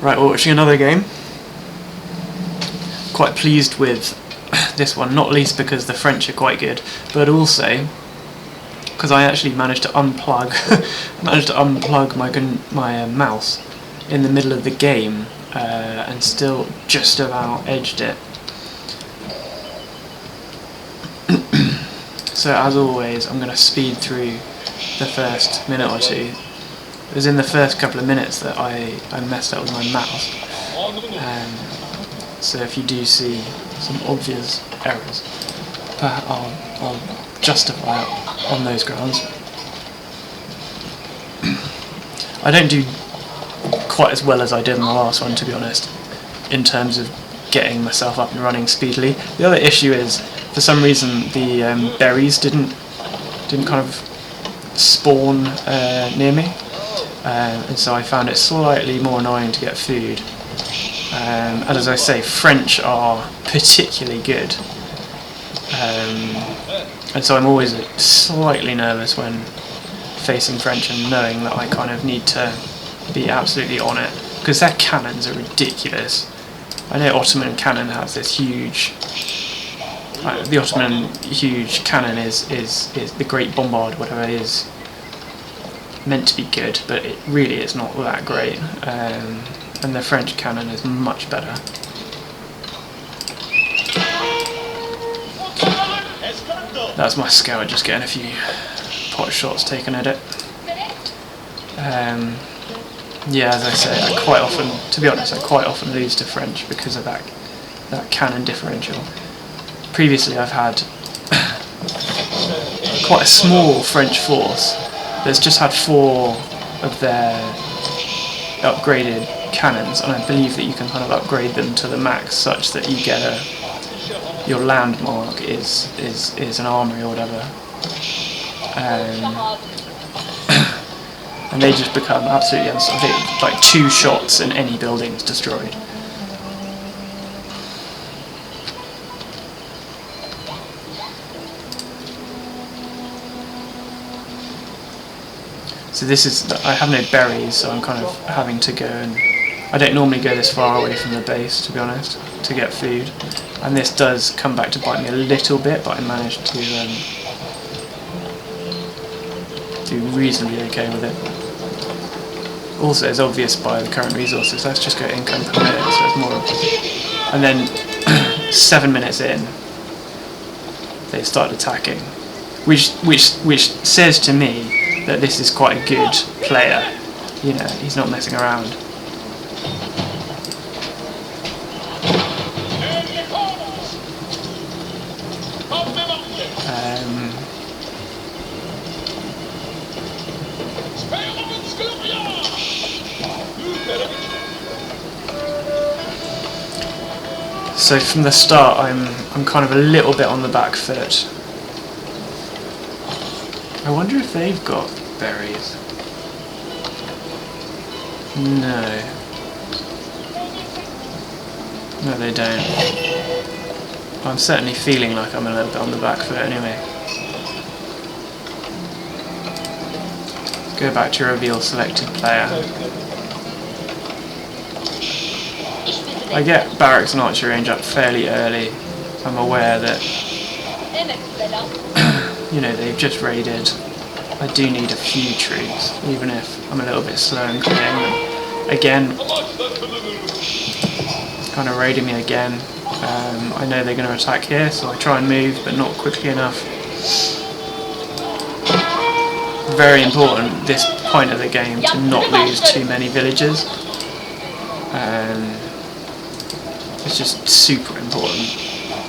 Right, we're watching another game. Quite pleased with this one, not least because the French are quite good, but also because I actually managed to unplug my mouse in the middle of the game and still just about edged it. So as always, I'm going to speed through the first minute or two. It was in the first couple of minutes that I messed up with my mouse. So if you do see some obvious errors, I'll justify it on those grounds. I don't do quite as well as I did in the last one, to be honest, in terms of getting myself up and running speedily. The other issue is, for some reason, the berries didn't kind of spawn near me, and so I found it slightly more annoying to get food. And as I say, French are particularly good, and so I'm always slightly nervous when facing French and knowing that I kind of need to be absolutely on it, because their cannons are ridiculous. I know Ottoman cannon has this huge... the Ottoman huge cannon is the Great Bombard, whatever it is, meant to be good, but it really is not that great. And the French cannon is much better. That's my skill at just getting a few pot shots taken at it. Yeah, as I say, I quite often lose to French because of that cannon differential. Previously I've had quite a small French force that's just had 4 of their upgraded cannons, and I believe that you can kind of upgrade them to the max such that you get your landmark is an armory or whatever, and they just become absolutely unstoppable. Like 2 shots and any building's destroyed. So this is, I have no berries, so I'm kind of having to go, and I don't normally go this far away from the base, to be honest, to get food. And this does come back to bite me a little bit, but I managed to do reasonably okay with it. Also, it's obvious by the current resources, let's just go income per minute, so it's more obvious. And then 7 minutes in, they start attacking, which says to me that this is quite a good player. You know, he's not messing around. So from the start, I'm kind of a little bit on the back foot. I wonder if they've got berries. No. No, they don't. I'm certainly feeling like I'm a little bit on the back foot anyway. Go back to reveal selected player. I get barracks and archery range up fairly early. I'm aware that you know, they've just raided. I do need a few troops, even if I'm a little bit slow in clearing them. Again, it's kind of raiding me again. I know they're going to attack here, so I try and move, but not quickly enough. Very important, this point of the game, to not lose too many villages. It's just super important.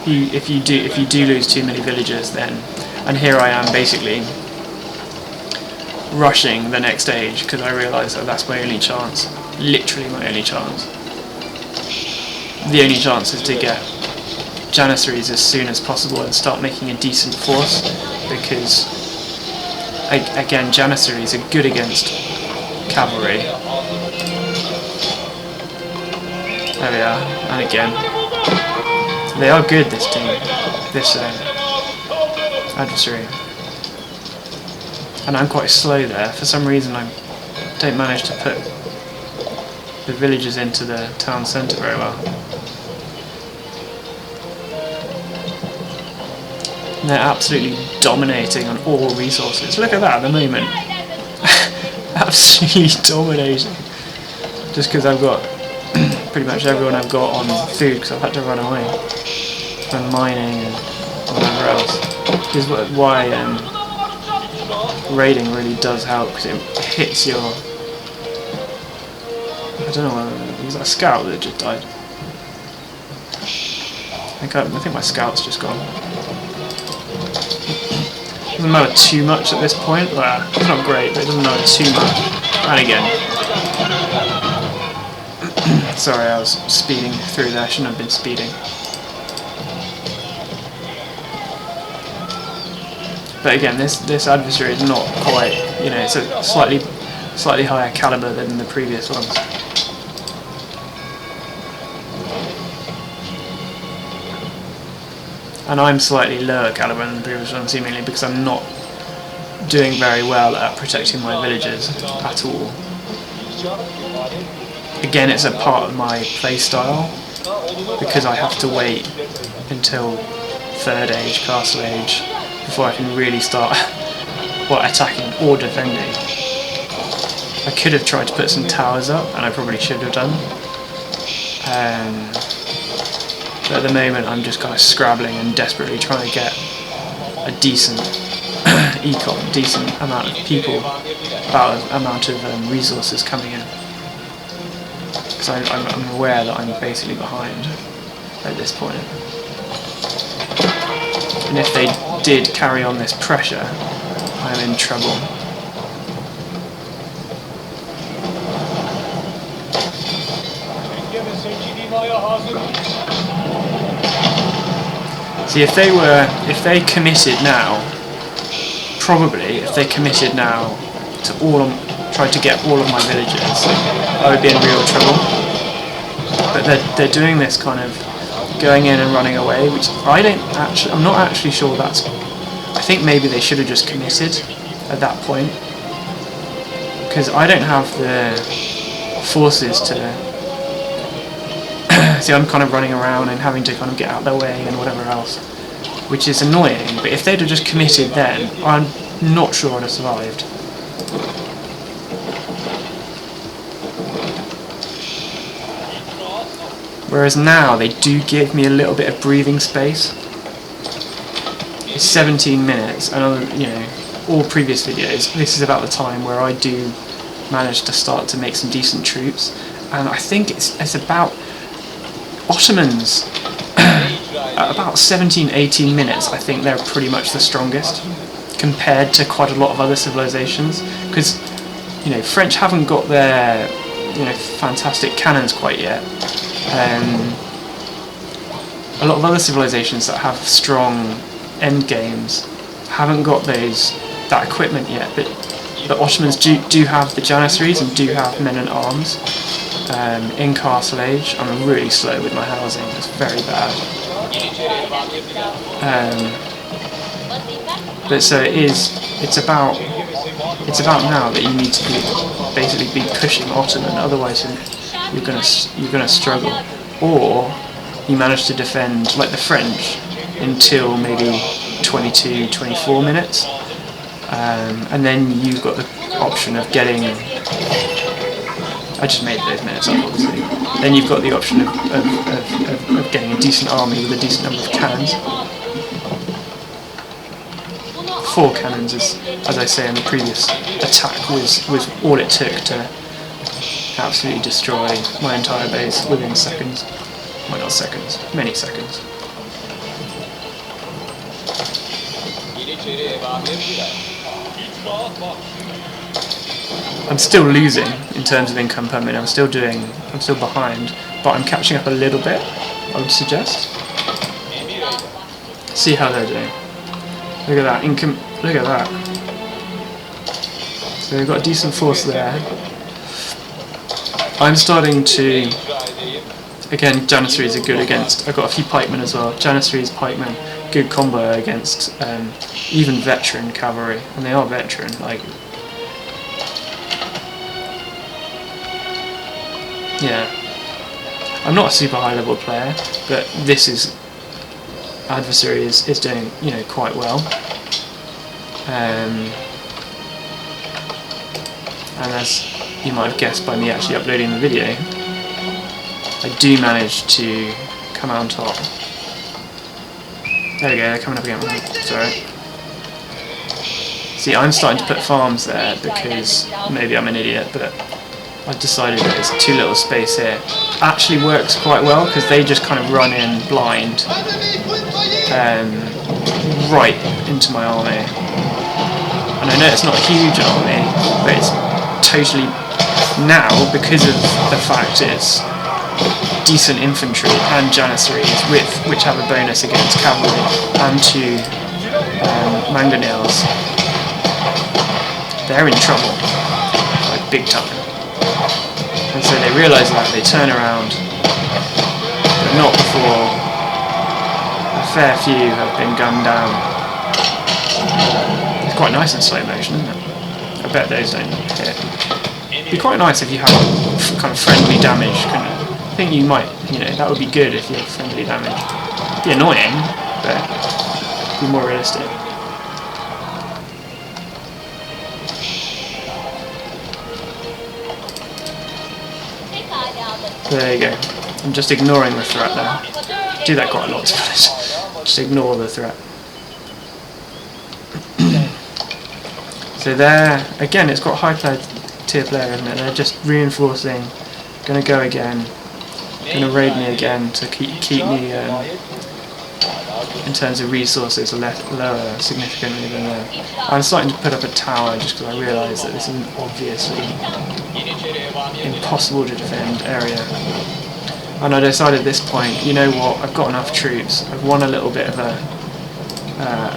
If you do lose too many villages, then, and here I am basically rushing the next stage because I realise that that's my only chance, literally my only chance. The only chance is to get Janissaries as soon as possible and start making a decent force, because again, Janissaries are good against cavalry. There we are, and again, they are good, this team, this adversary. And I'm quite slow there. For some reason I don't manage to put the villagers into the town centre very well. And they're absolutely dominating on all resources. Look at that at the moment. Absolutely dominating. Just because I've got pretty much everyone I've got on food because I've had to run away from mining and whatever else. This is why raiding really does help, because it hits your... I don't know, was that a scout that just died? I think my scout's just gone. Doesn't matter too much at this point. Well, it's not great, but it doesn't matter too much. And again. Sorry, I was speeding through there. I shouldn't have been speeding. But again, this adversary is not quite, you know, it's a slightly higher caliber than the previous ones. And I'm slightly lower caliber than the previous one, seemingly, because I'm not doing very well at protecting my villagers at all. Again, it's a part of my playstyle, because I have to wait until 3rd age, castle age, before I can really start attacking or defending. I could have tried to put some towers up, and I probably should have done. But at the moment I'm just kind of scrabbling and desperately trying to get a decent econ, decent amount of people, amount of resources coming in. Because I'm aware that I'm basically behind at this point. And if they did carry on this pressure, I'm in trouble. See, if they committed now, if they committed now to tried to get all of my villagers, I would be in real trouble. But they're doing this kind of going in and running away, which I'm not actually sure that's... I think maybe they should have just committed at that point, because I don't have the forces to... See, I'm kind of running around and having to kind of get out of their way and whatever else, which is annoying. But if they'd have just committed then, I'm not sure I'd have survived. Whereas now they do give me a little bit of breathing space. It's 17 minutes, and you know, all previous videos, this is about the time where I do manage to start to make some decent troops, and I think it's about Ottomans at about 17-18 minutes. I think they're pretty much the strongest compared to quite a lot of other civilizations, because you know, French haven't got their fantastic cannons quite yet. A lot of other civilizations that have strong end games haven't got that equipment yet, but the Ottomans do have the Janissaries and do have men at arms. In Castle Age, I'm really slow with my housing. It's very bad. But so it's about now that you need to basically be pushing Ottoman, otherwise you're gonna struggle. Or you manage to defend like the French until maybe 22-24 minutes, and then you've got the option of getting... I just made those minutes up, obviously. Then you've got the option of getting a decent army with a decent number of cannons. 4 cannons, as I say in the previous attack, was all it took to absolutely destroy my entire base within seconds. Well, not seconds, many seconds. I'm still losing in terms of income per minute. I'm still behind, but I'm catching up a little bit, I would suggest. See how they're doing. Look at that income. Look at that. So they've got a decent force there. I'm starting to... Again, Janissaries are good against... I've got a few pikemen as well. Janissaries, pikemen, good combo against even veteran cavalry, and they are veteran. Like, yeah. I'm not a super high level player, but this adversary is doing, you know, quite well. And as you might have guessed by me actually uploading the video, I do manage to come out on top. There we go, they're coming up again. It's alright. See, I'm starting to put farms there because maybe I'm an idiot, but I've decided that there's too little space here. Actually works quite well because they just kind of run in blind right into my army. And I know it's not a huge army, but it's totally, now, because of the fact it's decent infantry and janissaries which have a bonus against cavalry and to mangonels, they're in trouble, like big time. And so they realise that, they turn around, but not before a fair few have been gunned down. It's quite nice in slow motion, isn't it? I bet those don't hit. It'd be quite nice if you had kind of friendly damage. I think you might, you know, that would be good if you had friendly damage. It'd be annoying, but it'd be more realistic. There you go. I'm just ignoring the threat there. Do that quite a lot, to be honest. Just ignore the threat. So there, again, it's got high tier player, isn't it? They're just reinforcing. Gonna go again. Gonna raid me again to keep me in terms of resources lower significantly than there. I'm starting to put up a tower just because I realise that this is an obviously impossible to defend area. And I decided at this point, you know what, I've got enough troops, I've won a little bit of a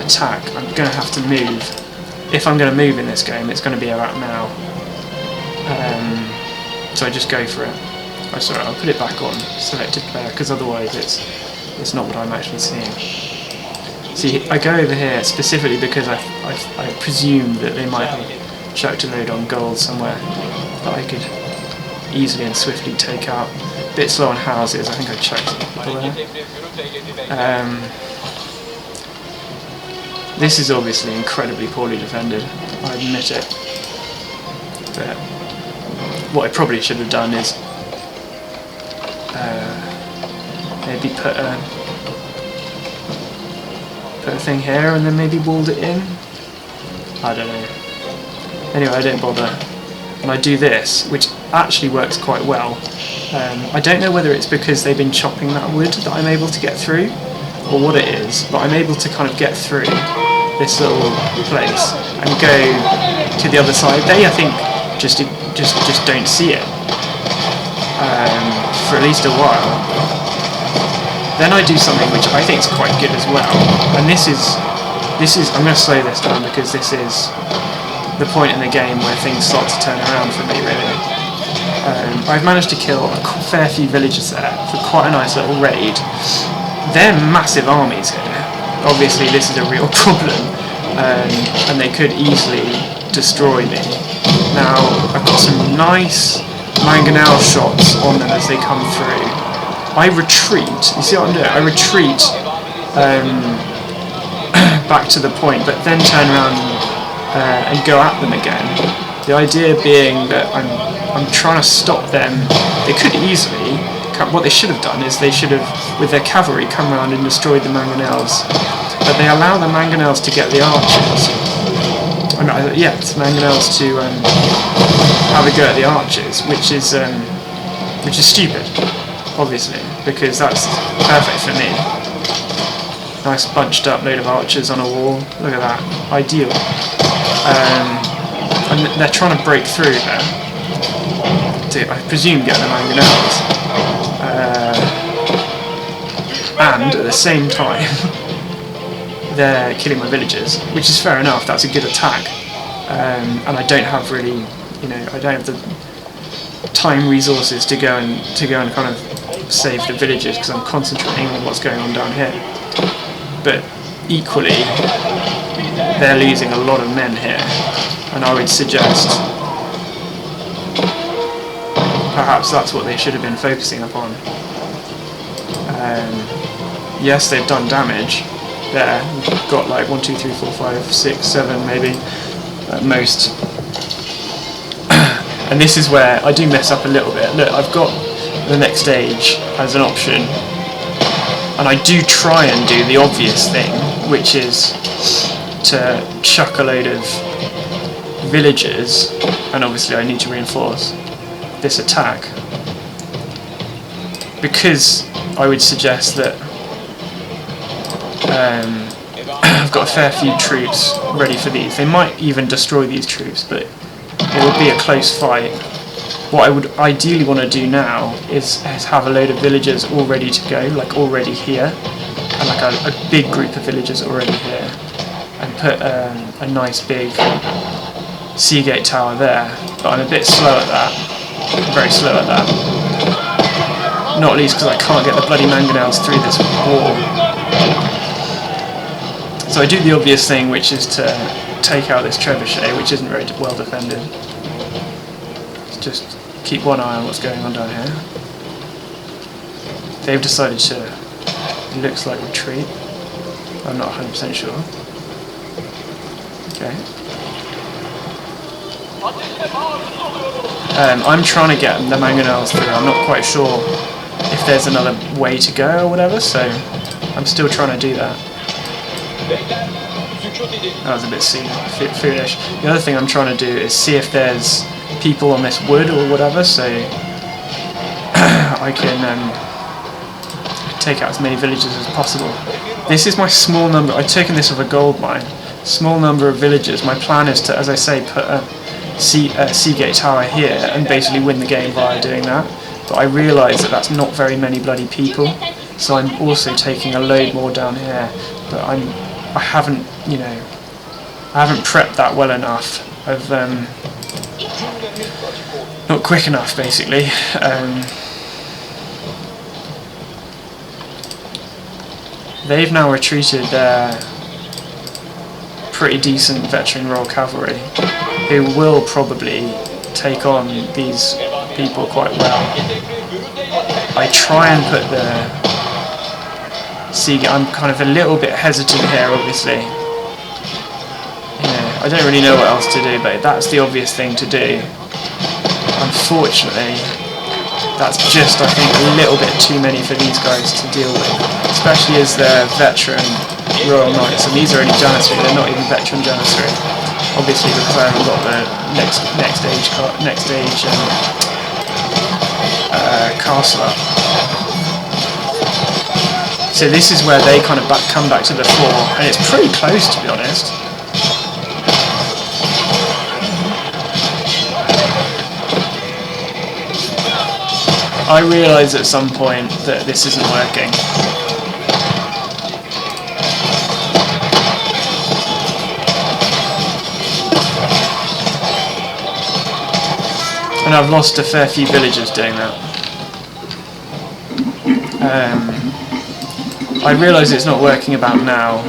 attack, I'm going to have to move. If I'm going to move in this game, it's going to be about now. So I just go for it. Oh, sorry, I'll put it back on selected player, because otherwise it's not what I'm actually seeing. See, I go over here specifically because I presume that they might have chucked a load on gold somewhere that I could easily and swiftly take out. A bit slow on houses, I think I chucked people there. This is obviously incredibly poorly defended, I admit it. But what I probably should have done is maybe put a thing here and then maybe walled it in. I don't know. Anyway, I don't bother. And I do this, which actually works quite well. I don't know whether it's because they've been chopping that wood that I'm able to get through, or what it is, but I'm able to kind of get through this little place and go to the other side. They, I think, just don't see it for at least a while. Then I do something which I think is quite good as well, and this is I'm going to slow this down because this is the point in the game where things start to turn around for me, really. I've managed to kill a fair few villagers there for quite a nice little raid. They're massive armies here. Obviously this is a real problem, and they could easily destroy me. Now, I've got some nice mangonel shots on them as they come through. I retreat, you see what I'm doing? I retreat back to the point, but then turn around and go at them again. The idea being that I'm trying to stop them. They could easily, what they should have done is they should have, with their cavalry, come around and destroyed the mangonels. But they allow the mangonels to get the archers. Yeah, it's mangonels to have a go at the archers, which is stupid, obviously, because that's perfect for me. Nice bunched up load of archers on a wall. Look at that, ideal. And they're trying to break through there to, I presume, get the mangonels. And at the same time, they're killing my villagers, which is fair enough. That's a good attack. And I don't have really, you know, I don't have the time resources to go and kind of save the villagers because I'm concentrating on what's going on down here. But equally, they're losing a lot of men here, and I would suggest perhaps that's what they should have been focusing upon. Yes, they've done damage there. We've got like 1, 2, 3, 4, 5, 6, 7 maybe at most. And this is where I do mess up a little bit. Look, I've got the next stage as an option, and I do try and do the obvious thing, which is to chuck a load of villagers, and obviously I need to reinforce this attack, because I would suggest that I've got a fair few troops ready for these. They might even destroy these troops, but it would be a close fight. What I would ideally want to do now is have a load of villagers all ready to go, like already here, and like a big group of villagers already here, and put a nice big Seagate tower there. But I'm a bit slow at that, very slow at that. Not least because I can't get the bloody mangonels through this wall. So I do the obvious thing, which is to take out this trebuchet, which isn't very well defended. Just keep one eye on what's going on down here. They've decided to, it looks like, retreat. I'm not 100% sure. Okay. I'm trying to get the mangonels through. I'm not quite sure if there's another way to go or whatever, so I'm still trying to do that. That was a bit foolish. The other thing I'm trying to do is see if there's people on this wood or whatever, so I can take out as many villages as possible. This is my small number. I've taken this off a gold mine. Small number of villagers. My plan is to, as I say, put a Seagate tower here and basically win the game via doing that. But I realise that that's not very many bloody people, so I'm also taking a load more down here. But I haven't, you know, I haven't prepped that well enough. I've not quick enough, basically. They've now retreated their pretty decent veteran Royal Cavalry, who will probably take on these people quite well. I try and put the Seagate. I'm kind of a little bit hesitant here, obviously. You know, I don't really know what else to do, but that's the obvious thing to do. Unfortunately, that's just, I think, a little bit too many for these guys to deal with, especially as they're veteran Royal Knights, and these are only Janissary, they're not even veteran Janissary. Obviously, because I haven't got the next age castle up. So this is where they kind of come back to the fore, and it's pretty close, to be honest. I realise at some point that this isn't working. And I've lost a fair few villagers doing that. I realise it's not working about now,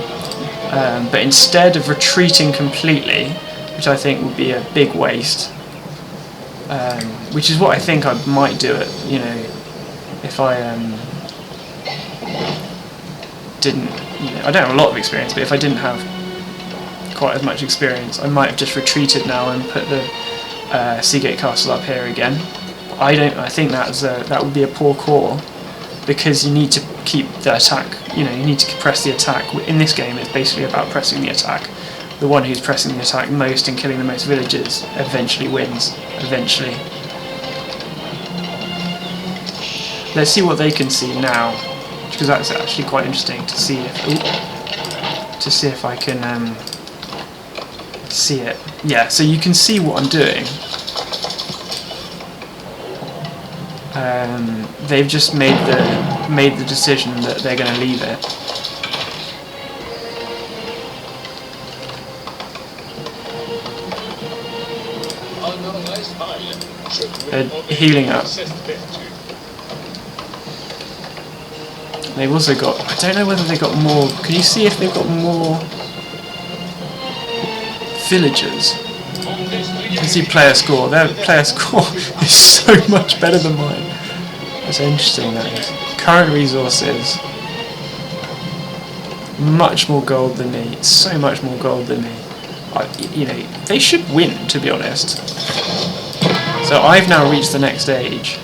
but instead of retreating completely, which I think would be a big waste, which is what I think I might do it, you know, if I didn't, you know, I don't have a lot of experience, but if I didn't have quite as much experience, I might have just retreated now and put the Seagate Castle up here again. I think that would be a poor call, because you need to keep the attack, you know, you need to press the attack. In this game, it's basically about pressing the attack. The one who's pressing the attack most and killing the most villagers eventually wins. Eventually. Let's see what they can see now, because that's actually quite interesting to see if I can see it. Yeah, so you can see what I'm doing. They've just made the decision that they're going to leave it. They're healing up. They've also got, I don't know whether they've got more, can you see if they've got more villagers? You can see player score. Their player score is so much better than mine. That's interesting, that is. Current resources. Much more gold than me. So much more gold than me. You know, they should win, to be honest. So I've now reached the next stage.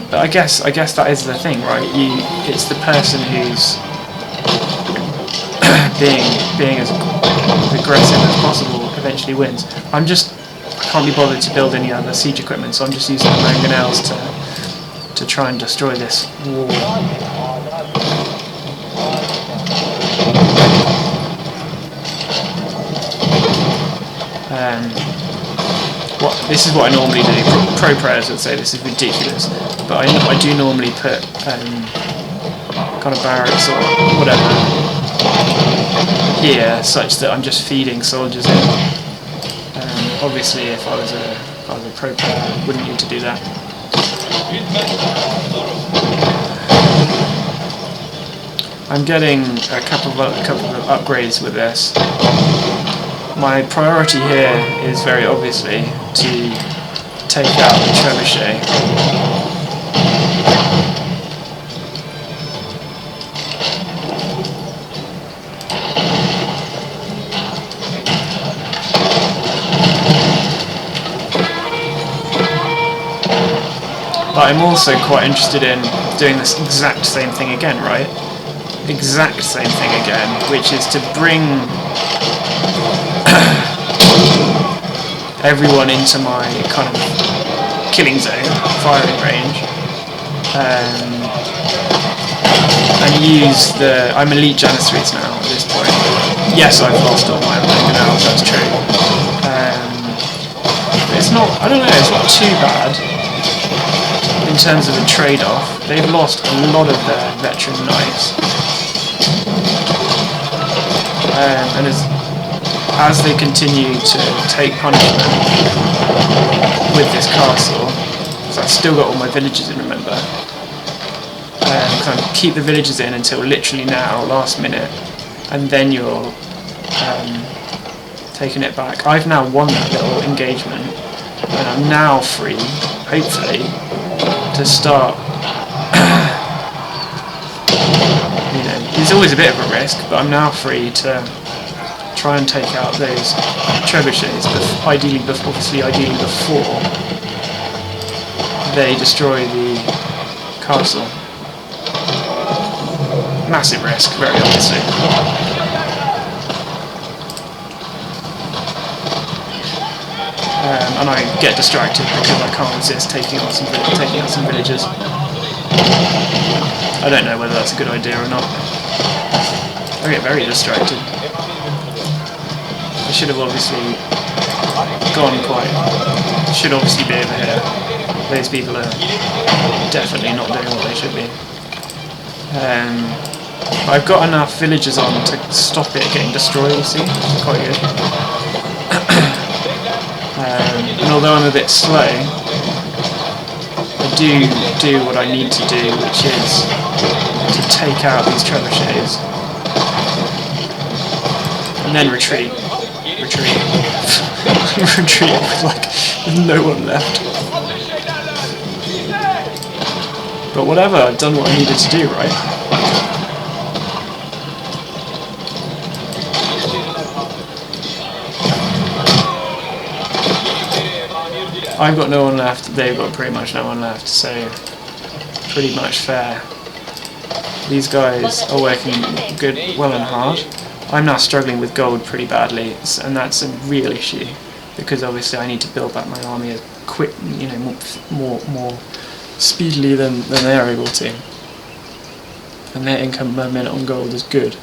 But I guess that is the thing, right? It's the person who's being as aggressive as possible eventually wins. I can't be bothered to build any other siege equipment, so I'm just using the mangonels to try and destroy this wall. This is what I normally do. Pro players would say this is ridiculous, but I do normally put kind of barracks or whatever here, such that I'm just feeding soldiers in. Obviously, if I was a pro player, I wouldn't need to do that. I'm getting a couple of upgrades with this. My priority here is very obviously to take out the trebuchet. But I'm also quite interested in doing this exact same thing again, right? Exact same thing again, which is to bring everyone into my kind of killing zone, firing range, and use the... I'm elite Janissaries now at this point. Yes, I've lost all my mangonels, that's true. But it's not, I don't know, it's not too bad in terms of a trade-off. They've lost a lot of their veteran knights. And as they continue to take punishment with this castle, so I've still got all my villages in, remember, kind of keep the villages in until literally now, last minute, and then you're taking it back. I've now won that little engagement, and I'm now free, hopefully, to start. You know, it's always a bit of a risk, but I'm now free to try and take out those trebuchets, but ideally before they destroy the castle. Massive risk, very obviously. And I get distracted because I can't resist taking out some villagers. I don't know whether that's a good idea or not. I get very distracted. I should have obviously should obviously be over here. Those people are definitely not doing what they should be. I've got enough villagers on to stop it getting destroyed, you see, which is quite good. And although I'm a bit slow, I do what I need to do, which is to take out these trebuchets and then retreat. Retreat with no one left. But whatever, I've done what I needed to do, right? I've got no one left, they've got pretty much no one left, so pretty much fair. These guys are working well and hard. I'm now struggling with gold pretty badly, and that's a real issue, because obviously I need to build back my army as quick, you know, more speedily than they are able to. And their income per minute on gold is good.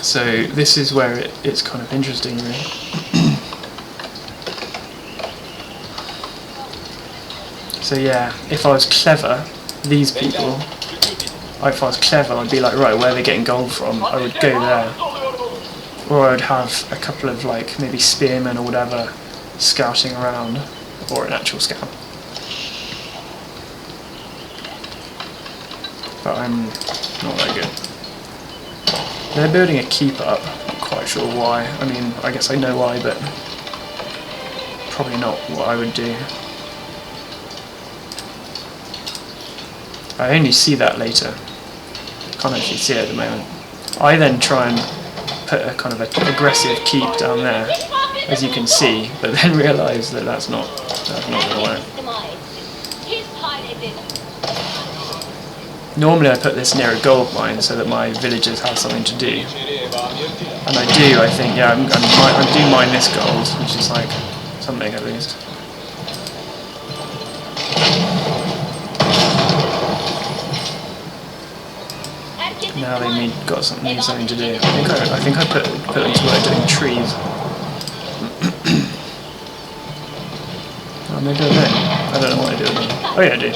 So this is where it's kind of interesting, really. So yeah, if I was clever, these people, if I was clever, I'd be like, right, where are they getting gold from? I would go there. Or I would have a couple of, like, maybe spearmen or whatever scouting around, or an actual scout. but I'm not that good. They're building a keep up, not quite sure why. I mean, I guess I know why, but probably not what I would do. I only see that later. Can't actually see it at the moment. I then try and put a kind of aggressive keep down there, as you can see, but then realise that that's not going to work. Normally I put this near a gold mine so that my villagers have something to do. And I do, I think, yeah, I do mine this gold, which is like something at least. Now they need something to do. I think I put them to work doing trees. Oh, maybe I don't. I don't know what I do with them. Oh yeah, I do.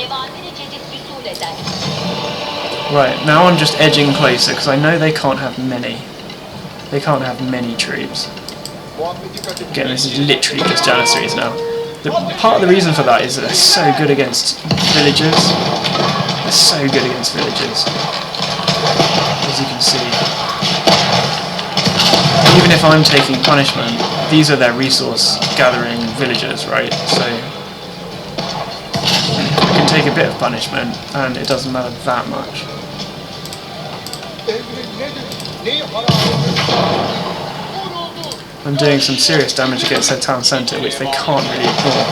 Right, now I'm just edging closer because I know they can't have many. They can't have many troops. Again, this is literally just Janissaries now. Part of the reason for that is that they're so good against villagers. They're so good against villagers. As you can see. Even if I'm taking punishment, these are their resource gathering villagers, right? So I can take a bit of punishment and it doesn't matter that much. I'm doing some serious damage against their town centre, which they can't really ignore.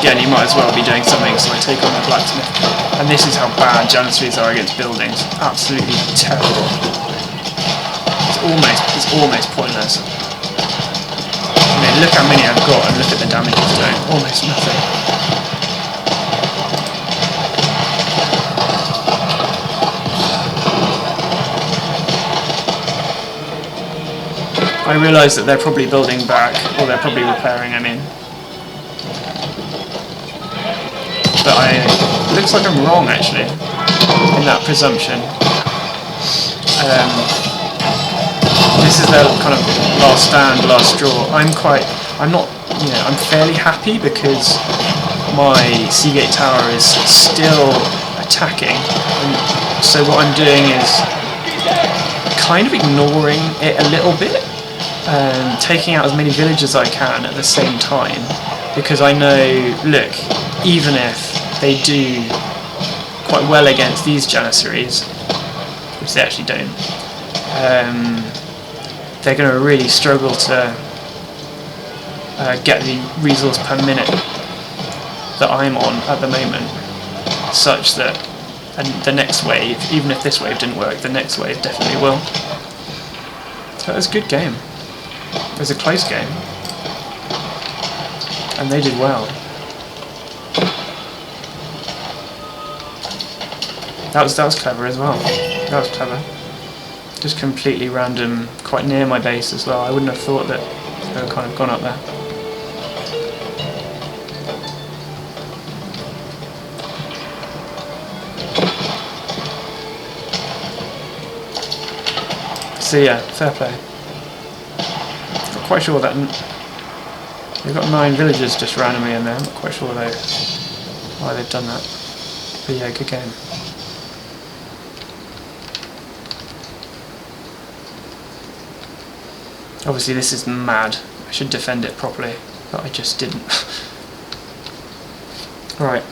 Again, you might as well be doing something, so I take on the blacksmith. And this is how bad Janissaries are against buildings. Absolutely terrible. It's almost pointless. I mean, look how many I've got and look at the damage it's doing. Almost nothing. I realise that they're probably building back, or they're probably repairing, I mean. But it looks like I'm wrong actually in that presumption. This is their kind of last stand, last straw. I'm fairly happy because my Seagate Tower is still attacking. And so what I'm doing is kind of ignoring it a little bit, taking out as many villages as I can at the same time, because I know, look, even if they do quite well against these Janissaries, which they actually don't, they're going to really struggle to get the resource per minute that I'm on at the moment, such that the next wave, even if this wave didn't work, the next wave definitely will. So it was a good game. It was a close game. And they did well. That was clever as well. That was clever. Just completely random, quite near my base as well. I wouldn't have thought that they would kind of gone up there. So yeah, fair play. Not quite sure that they've got 9 villagers just randomly in there. I'm not quite sure why they've done that. But yeah, good game. Obviously this is mad. I should defend it properly, but I just didn't. Right.